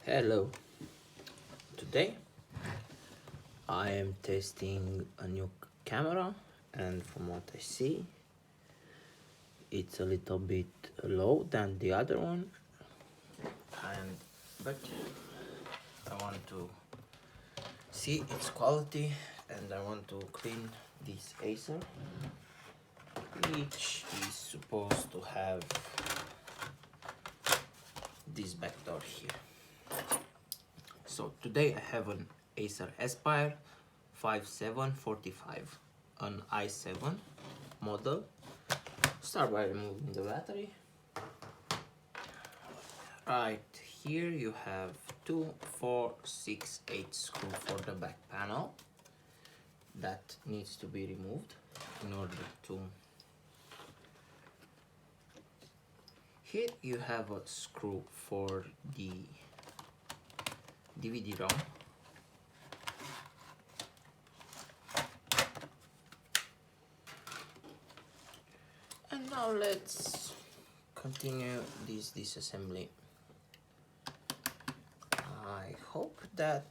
Hello. Today I am testing a new camera, and from what I see it's a little bit low than the other one, but I want to see its quality and I want to clean this Acer, which is supposed to have this back door here. So today I have an Acer Aspire 5745, an i7 model. Start by removing the battery. Right here you have 2, 4, 6, 8 screw for the back panel. That needs to be removed in order to... Here you have a screw for the DVD ROM. And now let's continue this disassembly. I hope that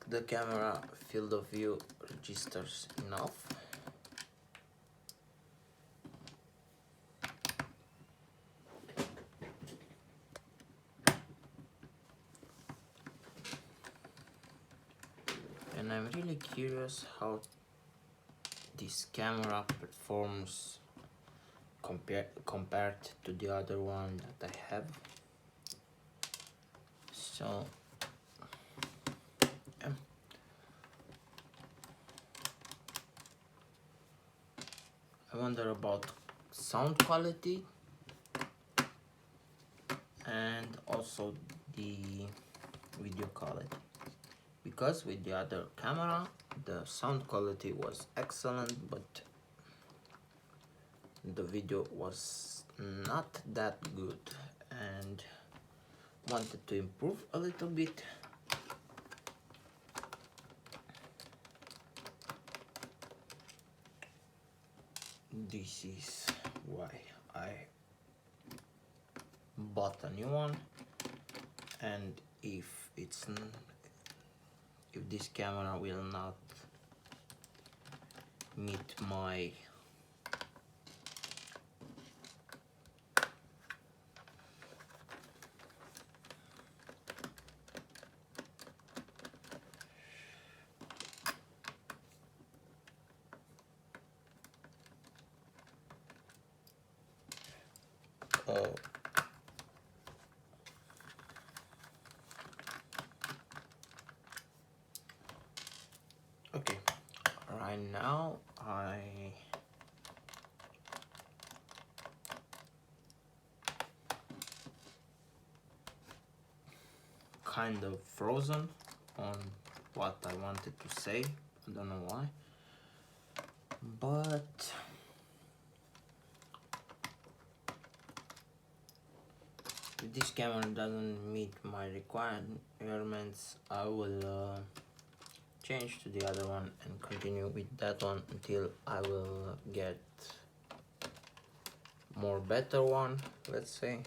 the camera field of view registers enough. And I'm really curious how this camera performs compared to the other one that I have. So I wonder about sound quality and also the video quality, because with the other camera the sound quality was excellent, but the video was not that good, and wanted to improve a little bit. This is why I bought a new one, and if this camera will not meet my okay, right now I kind of frozen on what I wanted to say. I don't know why, but if this camera doesn't meet my requirements, I will change to the other one and continue with that one until I will get more better one, let's say.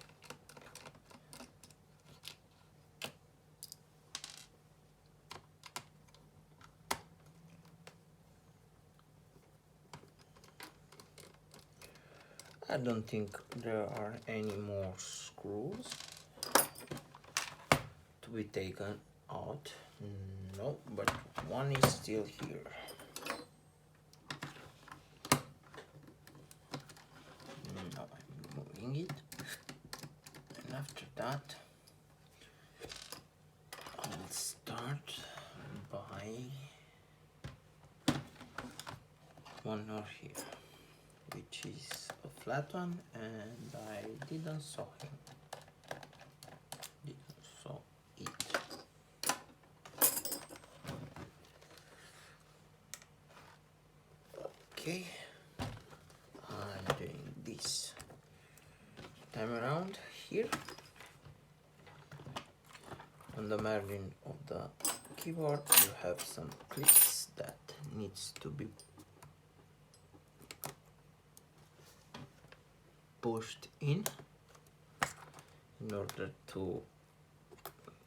I don't think there are any more screws to be taken out. No, but one is still here. Now I'm removing it, and after that I'll start by one more here, which is a flat one, and I didn't saw it. Okay, I'm doing this time around. Here on the margin of the keyboard you have some clips that needs to be pushed in order to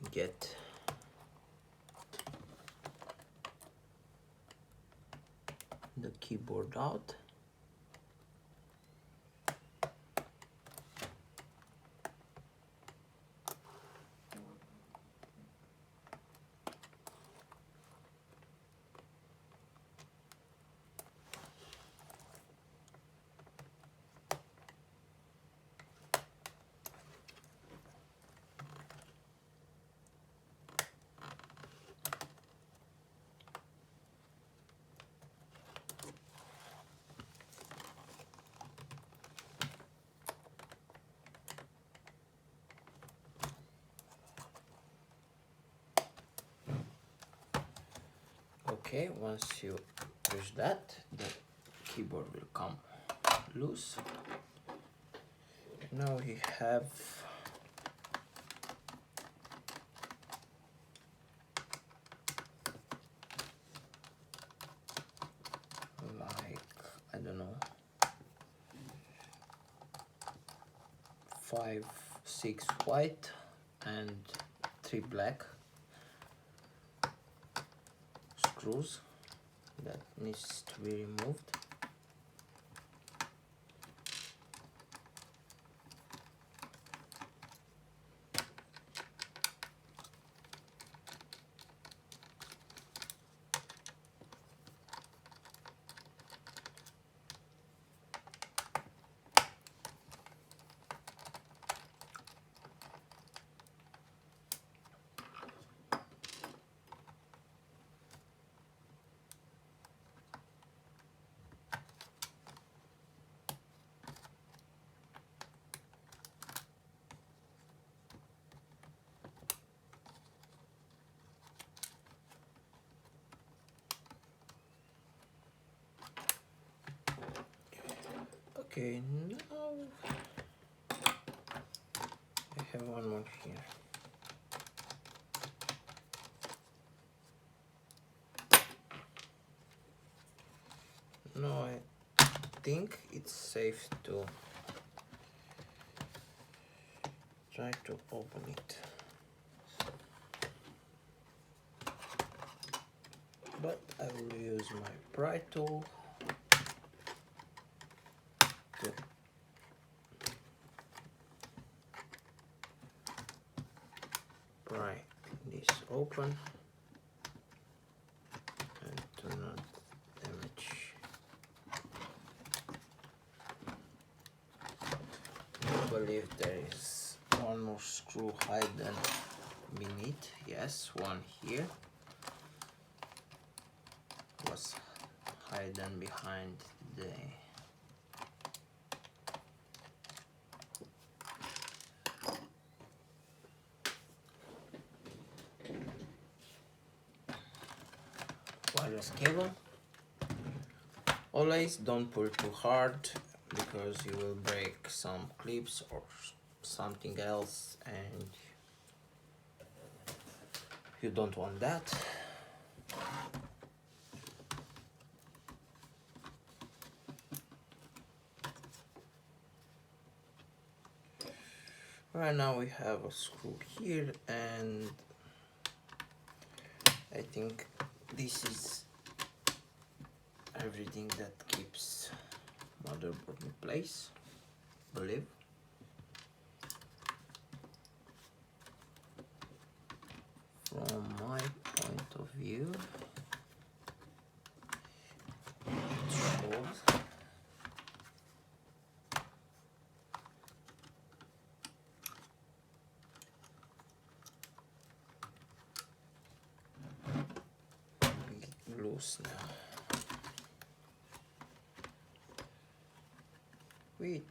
get the keyboard out. Okay, once you push that, the keyboard will come loose. Now we have like, I don't know, 5, 6 white and 3 black screws that needs to be removed. Okay, now I have one more here. No, I think it's safe to try to open it. But I will use my pry tool to pry this open and to not damage. I believe there is one more screw hidden beneath. Yes, one here was hidden behind the wireless cable. Always don't pull too hard because you will break some clips or something else, and you don't want that. Right now we have a screw here, and I think this is everything that keeps motherboard in place, I believe. From my point of view, it shows. Loose now. With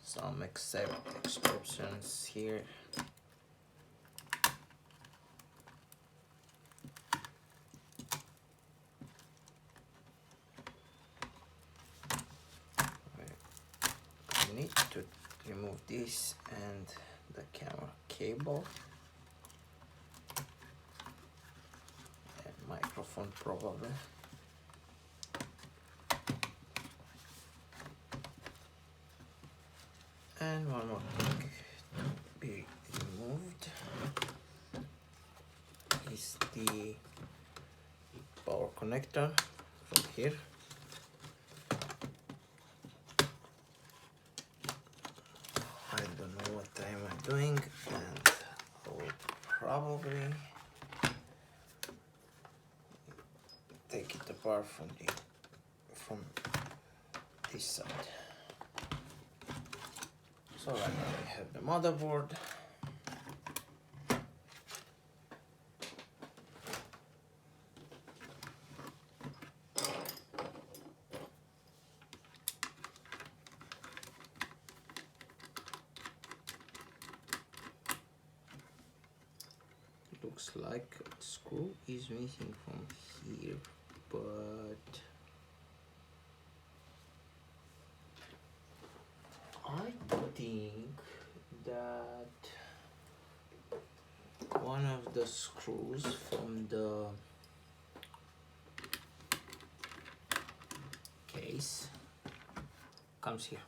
some exceptions here. I need to remove this and the camera cable and microphone probably. And one more thing to be removed. the power connector from here. I don't know what time I'm doing, and I will probably take it apart from this side. So right now we have the motherboard. Looks like a screw is missing from here, but I think that one of the screws from the case comes here.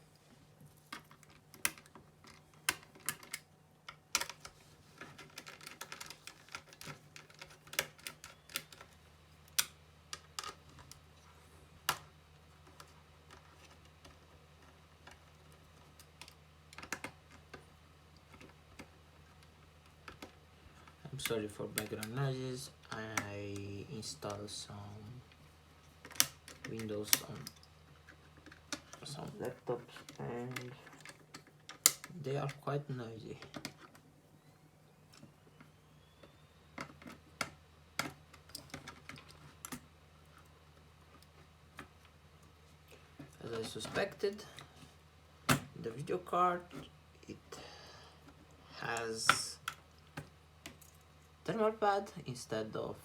I'm sorry for background noises. I installed some Windows on some laptops and they are quite noisy. As I suspected, the video card, it has thermal pad instead of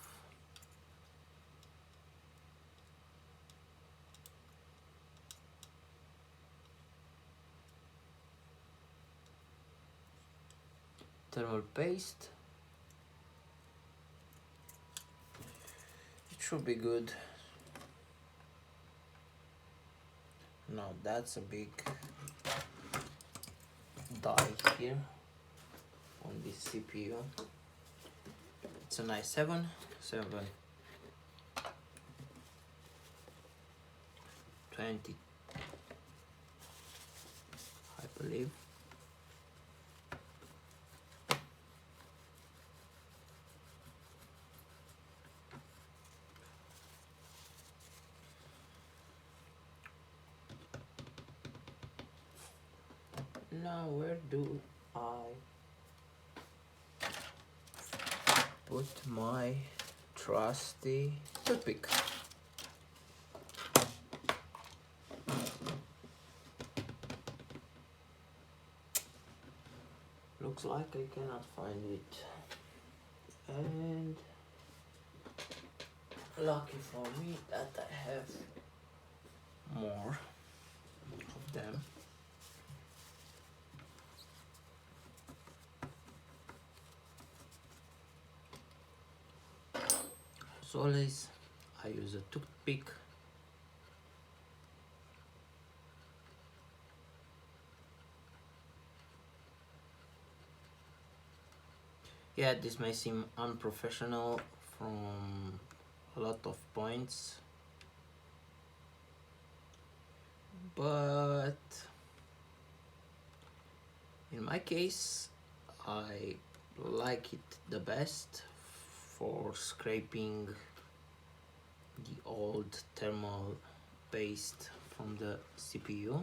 thermal paste. It should be good. Now that's a big die here on this CPU. It's an i7 720, I believe. Now where do I put my trusty toothpick? Looks like I cannot find it, and lucky for me that I have more of them. As always, I use a toothpick. Yeah, this may seem unprofessional from a lot of points, but in my case, I like it the best for scraping the old thermal paste from the CPU,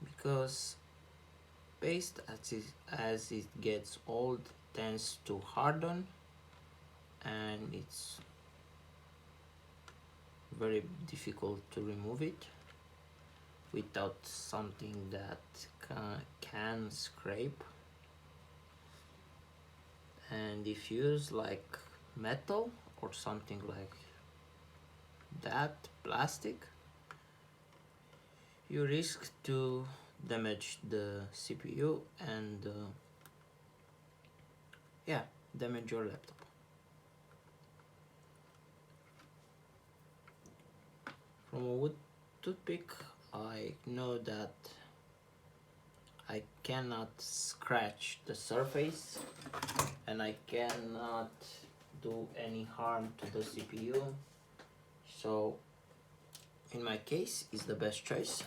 because paste as it gets old tends to harden, and it's very difficult to remove it without something that can scrape. And if you use like metal or something like that, plastic, you risk to damage the CPU and yeah, damage your laptop. From a wood toothpick, I know that I cannot scratch the surface and I cannot do any harm to the CPU, so in my case it's the best choice.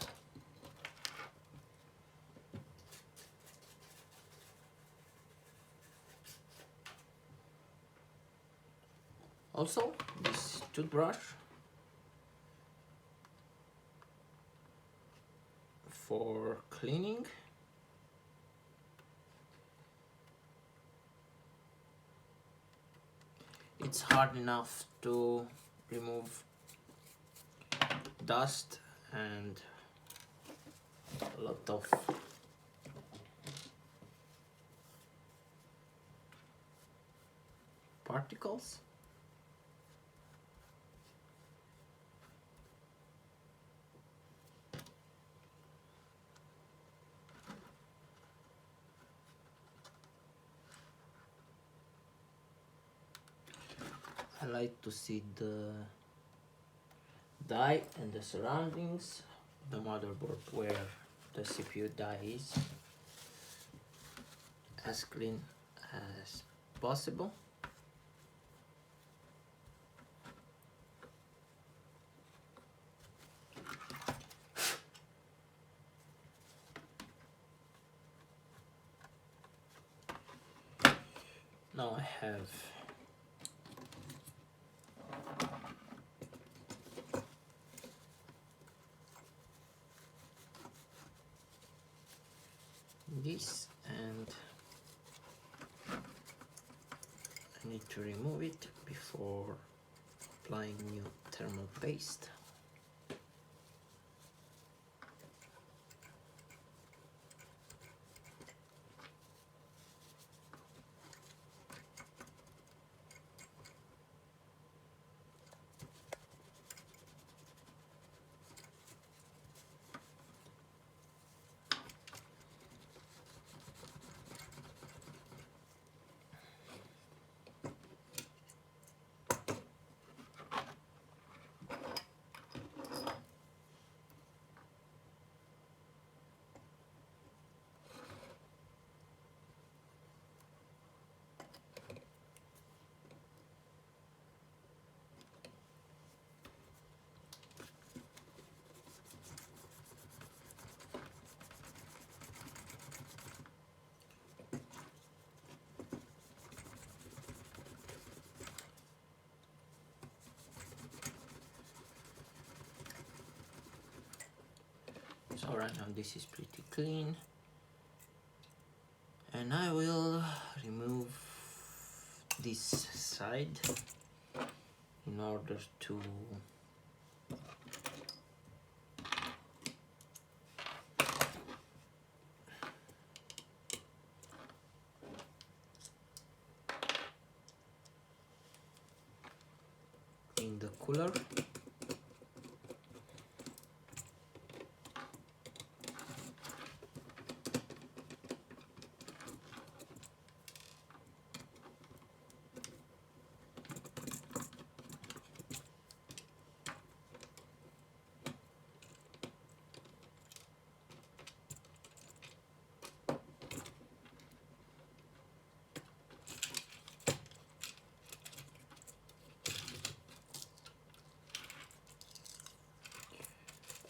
Also, this toothbrush for cleaning. It's hard enough to remove dust and a lot of particles. I like to see the die and the surroundings, the motherboard where the CPU die is, as clean as possible. Now I have this, and I need to remove it before applying new thermal paste. So right now this is pretty clean, and I will remove this side in order to clean the cooler.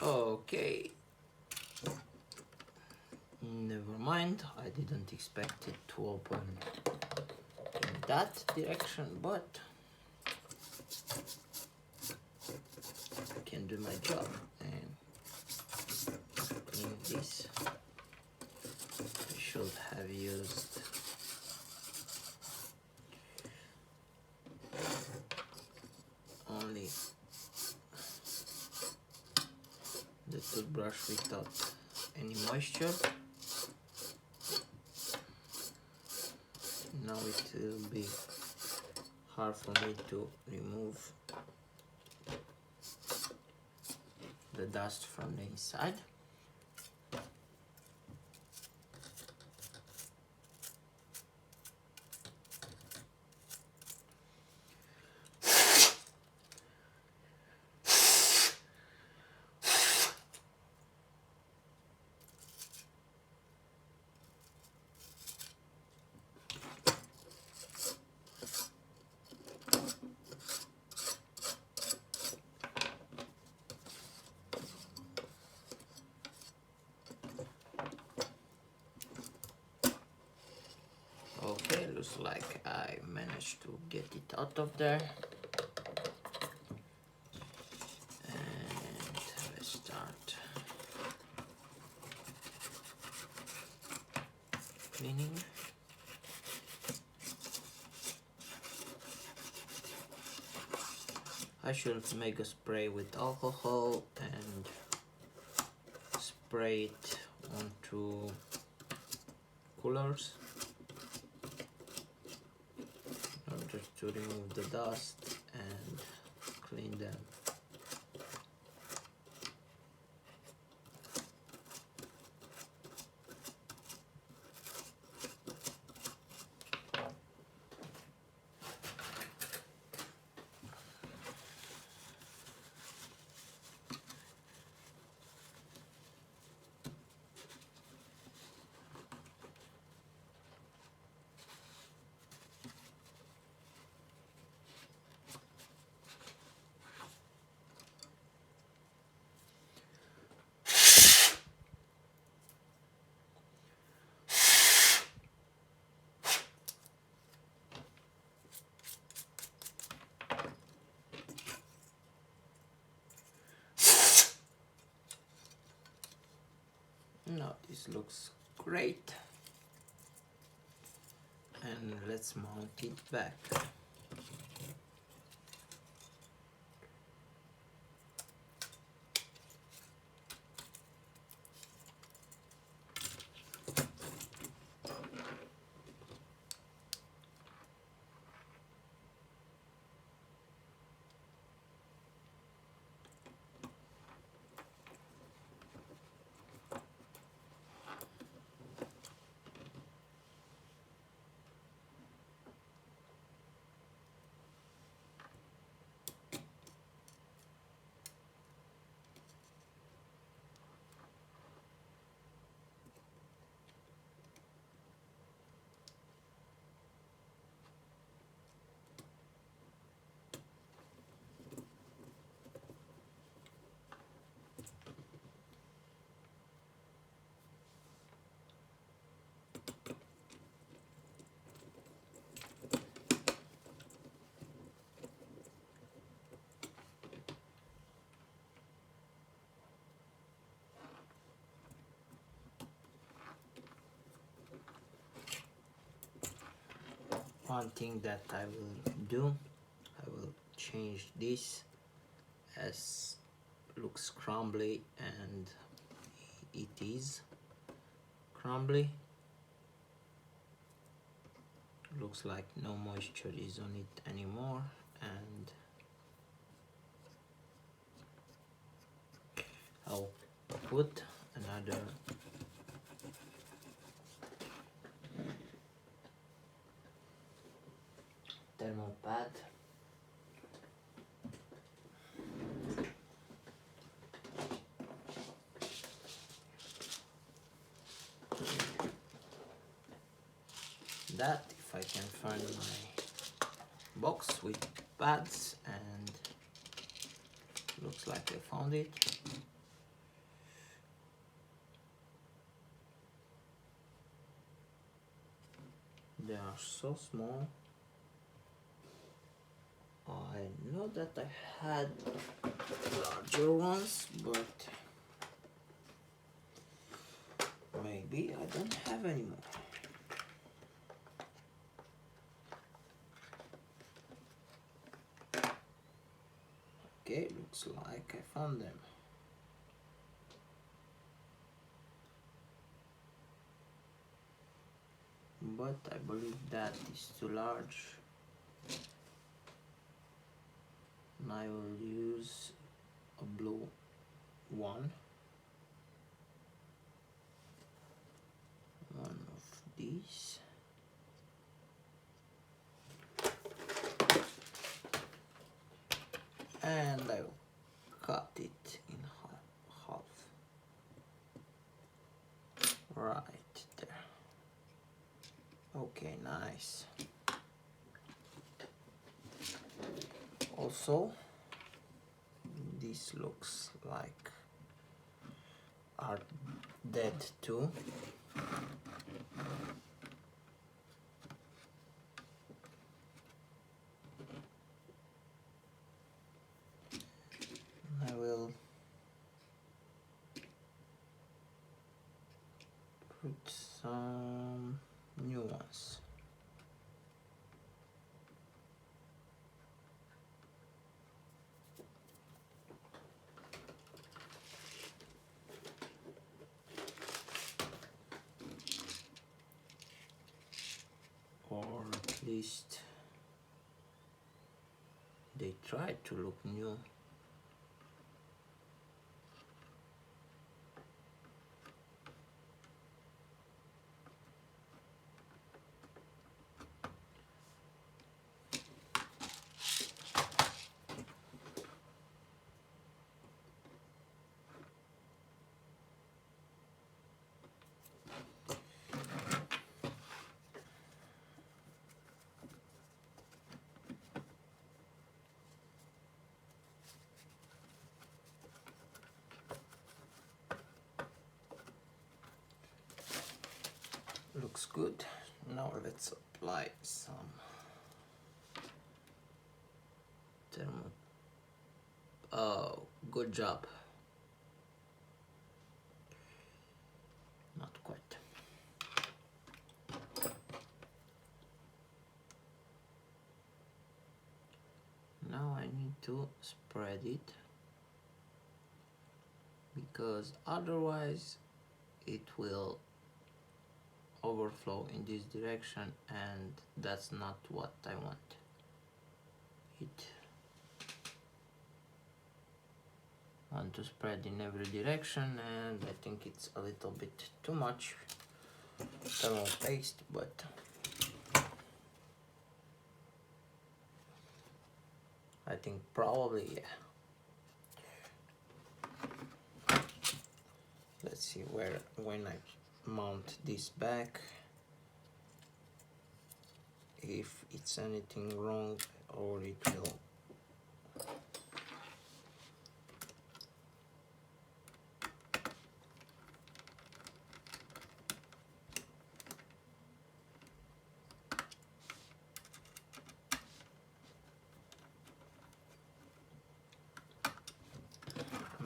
Okay, never mind, I didn't expect it to open in that direction, but I can do my job and clean this. I should have used only the toothbrush without any moisture. Now it will be hard for me to remove the dust from the inside. looks like I managed to get it out of there. And let's start cleaning. I should make a spray with alcohol and spray it onto coolers, just to remove the dust and clean them. Now this looks great, and let's mount it back. One thing that I will do, I will change this, as looks crumbly, and it is crumbly. Looks like no moisture is on it anymore, and I'll put another thermal pad that, if I can find my box with pads, and looks like I found it. They are so small. I know that I had larger ones, but maybe I don't have any more. Okay, looks like I found them. But I believe that is too large. And I will use a blue one. One of these. And I will cut it in half. Right there. Okay, nice. Also, this looks like are dead too. some new ones. Or at least they try to look new. Looks good. Now let's apply some thermal. Oh, good job. Not quite. Now I need to spread it, because otherwise it will overflow in this direction, and that's not what I want. I want to spread in every direction, and I think it's a little bit too much thermal paste, but I think probably, yeah. Let's see when I mount this back, if it's anything wrong, or it will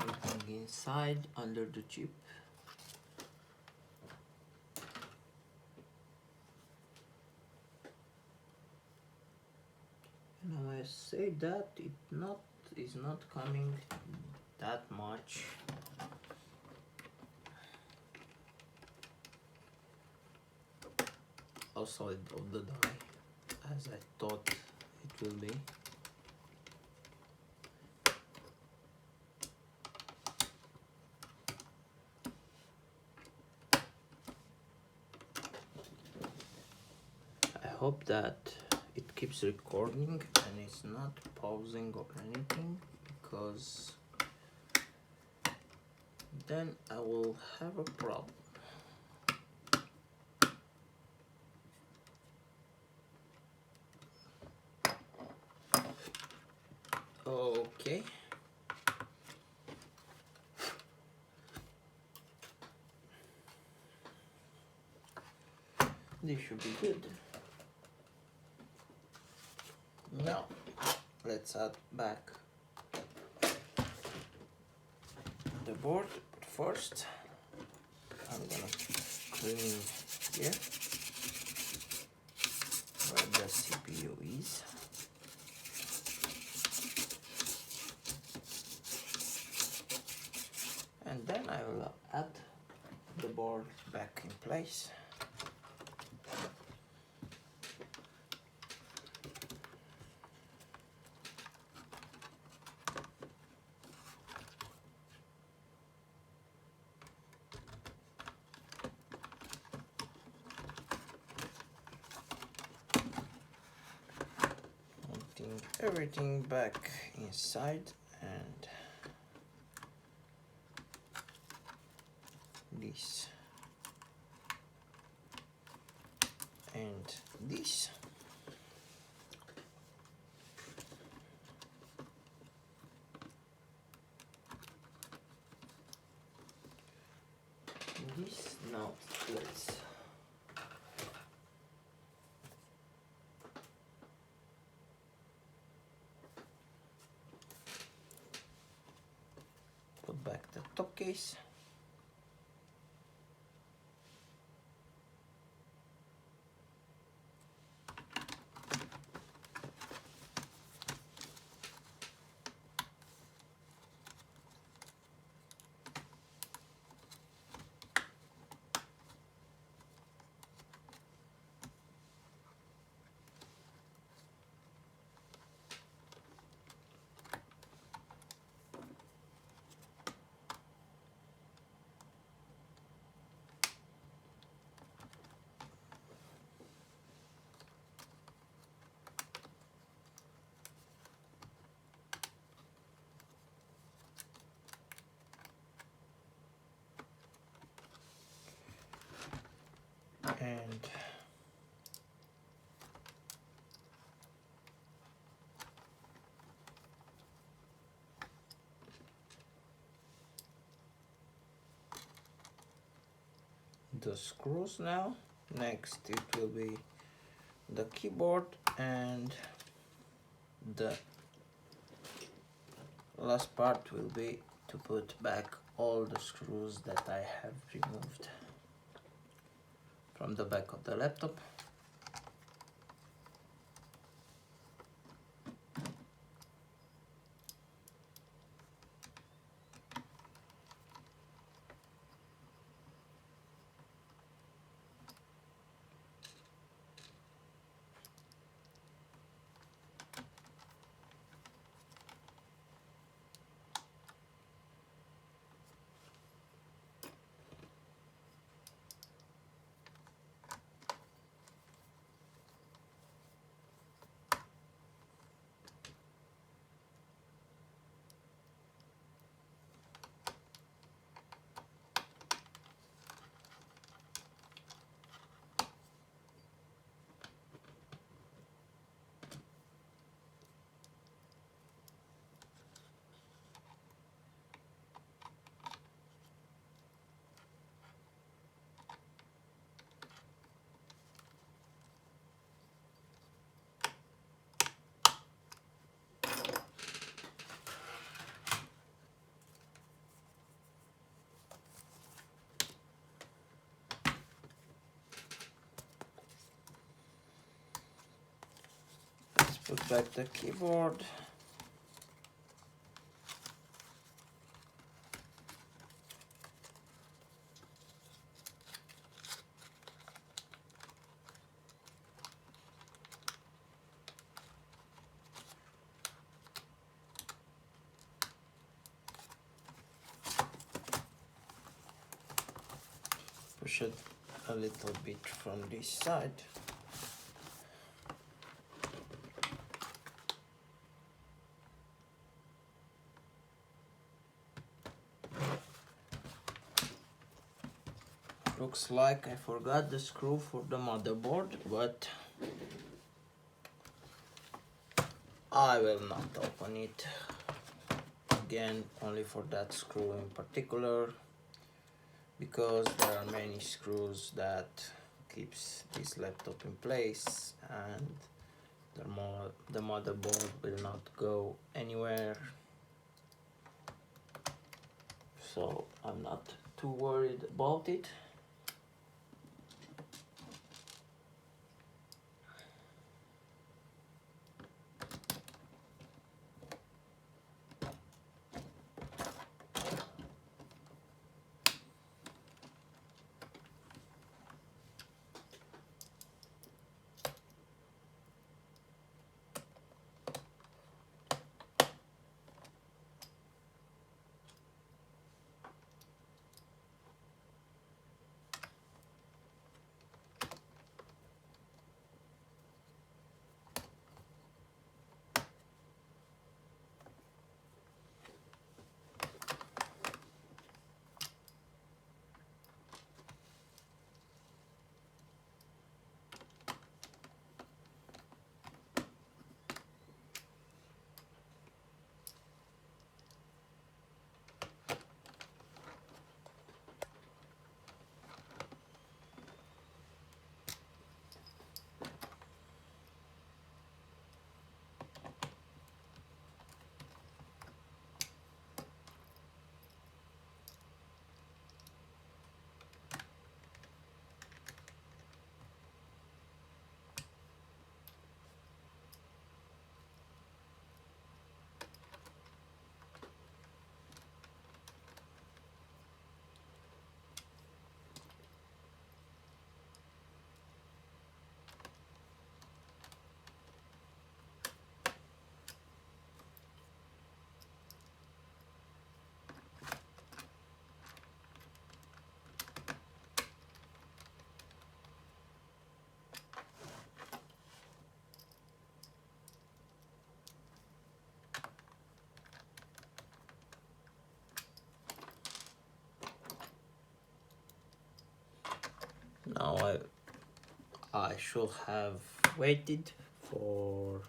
looking inside under the chip. Now I say that it is not coming that much. Outside of the die as I thought it will be. I hope that it keeps recording and it's not pausing or anything, because then I will have a problem. Okay. This should be good. Now, let's add back the board. But first, I'm gonna clean here where the CPU is. And then I will add the board back in place. Putting everything back inside, and this and this. This now let's put back the top case. and the screws now. Next it will be the keyboard, and the last part will be to put back all the screws that I have removed from the back of the laptop. Let's put back the keyboard. Push it a little bit from this side. Looks like I forgot the screw for the motherboard, but I will not open it again, only for that screw in particular, because there are many screws that keeps this laptop in place, and the motherboard will not go anywhere, so I'm not too worried about it. Now I should have waited for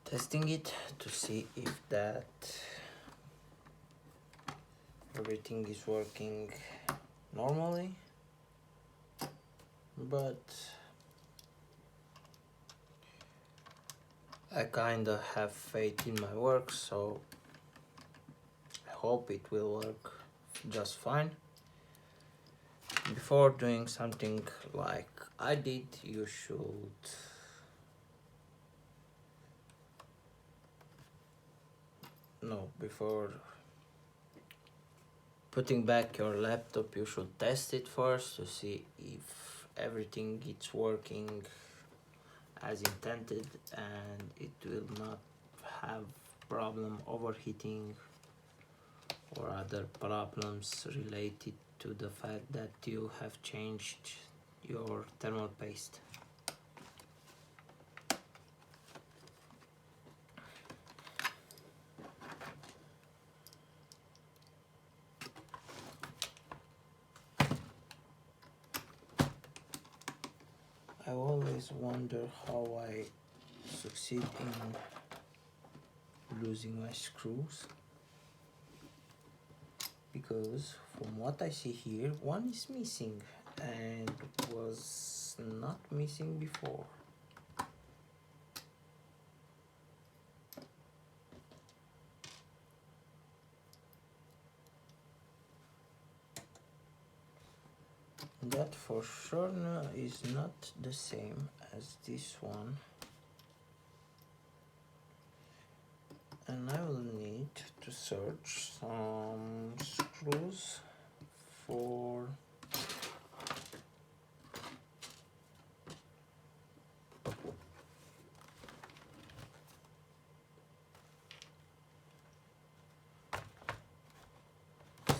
testing it to see if that everything is working normally, but I kinda have faith in my work, so I hope it will work just fine. Before doing something like I did, you should before putting back your laptop, you should test it first to see if everything is working as intended and it will not have problem overheating or other problems related to the fact that you have changed your thermal paste. I always wonder how I succeed in losing my screws, because from what I see here, one is missing and was not missing before. That for sure is not the same as this one, and I will need to search some screws for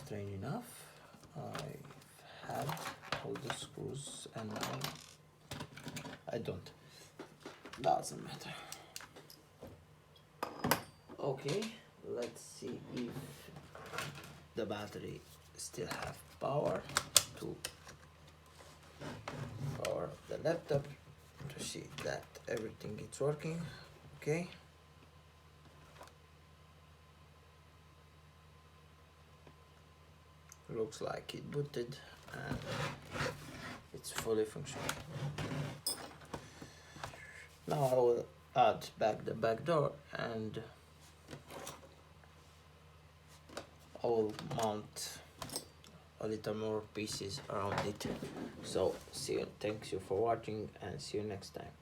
strange enough I had all the screws and now I don't. Doesn't matter. Okay, let's see if the battery still have power to power the laptop to see that everything is working. Okay. Looks like it booted and it's fully functional. Now I will add back the back door and I will mount a little more pieces around it. So thanks you for watching and see you next time.